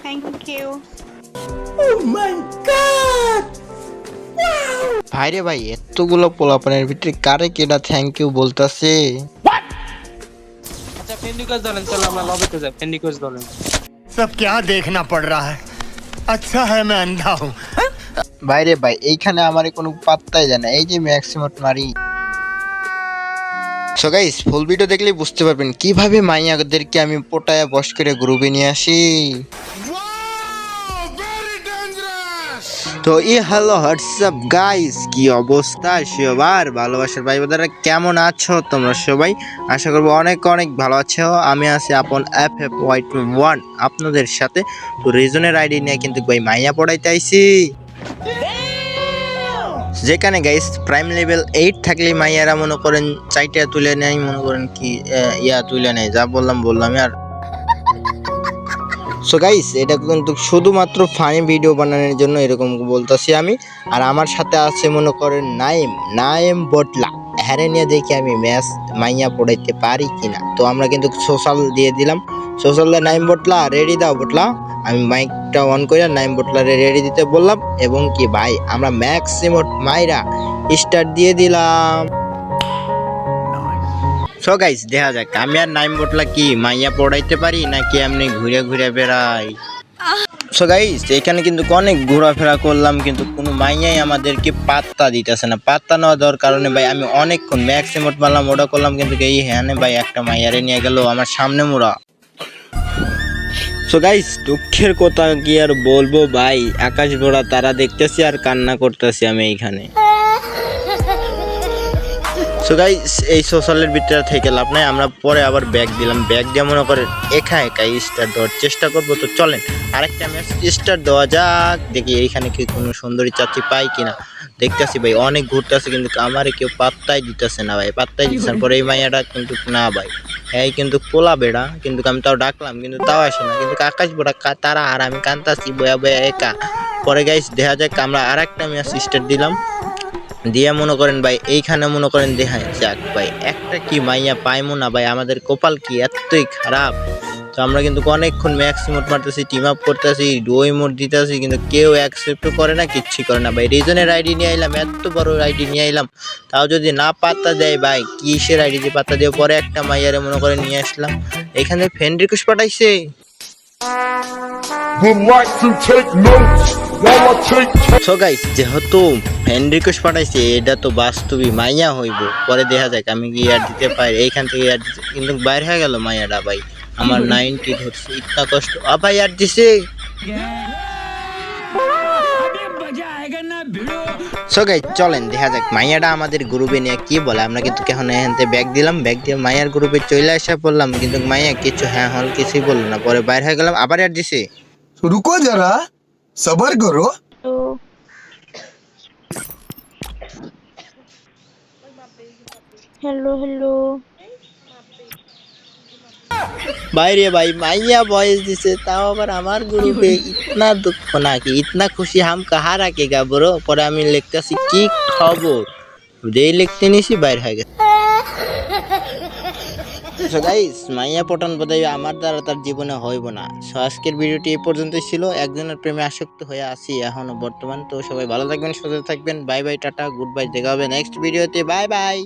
Thank you. ভাইরে ভাই, এতগুলো পোলাপানের ভিতরে কারে কেডা থ্যাংক ইউ বলতাছে? আচ্ছা ফেন্ডিকোজ ধরেন, চলো আমরা লবিতে যাই। ফেন্ডিকোজ ধরেন। सब क्या देखना पड़ रहा है। अच्छा है मैं अंधा हूँ। ভাইরে ভাই, এইখানে আমারে কোনো পাত্তাই দেয় না, এই যে ম্যাক্সিমাম মারি। সো গাইস, ফুল ভিডিও দেখলেই বুঝতে পারবেন কিভাবে মাইয়াদেরকে আমি পটায়া বস করে গ্রুপে নিয়ে আসি। তো হ্যালো হোয়াটসঅ্যাপ গাইস, কি অবস্থা সবার? ভালোবাসার ভাই বোনেরা কেমন আছো তোমরা সবাই? আশা করবো অনেক অনেক ভালো আছো। আমি আছি আপন FFY21 আপনাদের সাথে। তো রিজনের আইডি নিয়ে কিন্তু ভাই মাইয়া পড়াইতে আইছি, যেখানে গাইস প্রাইম লেভেল 8 থাকলে মাইয়ারা মনে করেন চাইটা তুলে নেয়, মনে করেন কি তুলে নেয়। যা বললাম আর। সো গাইস, এটা কিন্তু শুধুমাত্র ফানি ভিডিও বানানোর জন্য এরকম বলতেছি আমি। আর আমার সাথে আছে মনে করেন নাইম বটলা, হ্যারে নিয়ে দেখি আমি ম্যাচ মাইয়া পড়াইতে পারি কিনা। তো আমরা কিন্তু সোশ্যাল দিয়ে দিলাম, সোশ্যালে নাইম বটলা রেডি দাও বটলা। আমি মাইকটা অন করে নাইম বটলারে রেডি দিতে বললাম, এবং কি ভাই আমরা ম্যাক্সিমম মাইরা স্টার্ট দিয়ে দিলাম। সো গাইস, দেখা যাক আমি আর নাইম বটলা কি মাইয়া পড়াইতে পারি নাকি এমনি ঘুরে ঘুরে বেড়াই। সো গাইস, এখানে কিন্তু অনেক ঘোরাফেরা করলাম, কিন্তু কোনো মাইয়াই আমাদেরকে পাত্তা দিতেছে না। পাত্তা নেওয়া দেওয়ার কারণে ভাই আমি অনেকক্ষণ ম্যাক্সিমম মারলাম, ওটা করলাম, কিন্তু এই হ্যাঁ ভাই একটা মাইয়ারে নিয়ে গেল আমার সামনে মোড়া। সো গাইস, দুঃখের কথা কি আর বলবো ভাই, আকাশ ভরা তারা দেখতেছি আর কান্না করতেছি আমি এইখানে। সো গাইস, এই সোশ্যালের ভিতরে থেকে লাভ নাই, আমরা পরে আবার ব্যাগ দিলাম। ব্যাগ দিয়ে মনে করেন একা স্টার্ট দেওয়ার চেষ্টা করবো। তো চলেন আরেকটা ম্যাচ স্টার্ট দেওয়া যাক, দেখি এইখানে কি কোনো সুন্দরী চাচি পাই কিনা। দেখতেছি ভাই অনেক ঘুরতেছে, কিন্তু আমারে কেউ পাত্তাই দিতেছে না ভাই, পাত্তাই দিতেছে না। পরে এই মাইয়াটা কিন্তু না ভাই, হ্যাঁ কিন্তু পোলা বেড়া, কিন্তু আমি তাও ডাকলাম কিন্তু তাও আসে না। কিন্তু আকাশ বড়া তারা আর আমি কান্তাছি বয়া বয়া একা। পরে গাইস দেখা যাক, আমরা আরেকটা ম্যাচ স্টার্ট দিলাম দিয়ে মনে করেন ভাই এইখানে মনে করেন দেখা যাক ভাই একটা কি মাইয়া পাইমো না ভাই, আমাদের কপাল কি এতই খারাপ। তো আমরা কিন্তু অনেকক্ষণ ম্যাক্সিমম মারতেছি, টিম আপ করতেছি, ডোই মোড দিতেছি, কিন্তু কেউ অ্যাকসেপ্টও করে না, কিচ্ছু করে না ভাই। রিজনের আইডি নিয়ে আইলাম, এত বড় আইডি নিয়ে আইলাম, তাও যদি না পাত্তা দেয় ভাই, কিসের আইডি দিয়ে পাত্তা দিয়ে। পরে একটা মাইয়ারে মনে করে নিয়ে আসলাম, এখানে ফ্রেন্ড রিকোয়েস্ট পাঠাইছে। সো গাইস, যেহেতু ফ্রেন্ড রিকোয়েস্ট পাঠাইছে, এটা তো বাস্তবই মাইয়া হইব। পরে দেখা যাক আমি কি ইয়ার দিতে পারি, এইখান থেকে ইয়ার দিতে, কিন্তু বাইর হয়ে গেল মাইয়াটা ভাই। আমার 90 ধরছে, ইতনা কষ্ট। আবার ইয়ার দিছে। সো গাইস, চলেন দেখা যাক মাইয়াটা আমাদের গ্রুপে নিয়ে কি বলে। আমরা কিন্তু এখন এখান থেকে ব্যাগ দিলাম, ব্যাগ দিয়ে মাইয়ার গ্রুপে চলে আসা পড়লাম, কিন্তু মাইয়া কিছু হ্যাঁ হল কিছুই বললো না। পরে বাইর হয়ে গেলাম, আবার ইয়ার দিছে। रुको जरा सबर करो। তো হ্যালো হ্যালো, বাইরে ভাই মাইয়া ভয়েস দিছে, তাও আবার আমার গ্রুপে। ইতনা দুঃখ নাকি, ইতনা খুশি হাম কাহা রাখেগা ব্রো। পরে আমি লিখতেছি কি খবর, যেই লিখতে নিছি বাইর হয়ে গেছে। সো গাইস, মাইয়া পটান বোধহয় আমার দ্বারা তার জীবনে হইব না। সো আজকের ভিডিওটি এই পর্যন্তই ছিল। একজনের প্রেমে আসক্ত হয়ে আছি এখনো বর্তমান। তো সবাই ভালো থাকবেন, সুস্থ থাকবেন। Bye bye, tata, good bye, দেখা হবে নেক্সট ভিডিওতে। Bye bye.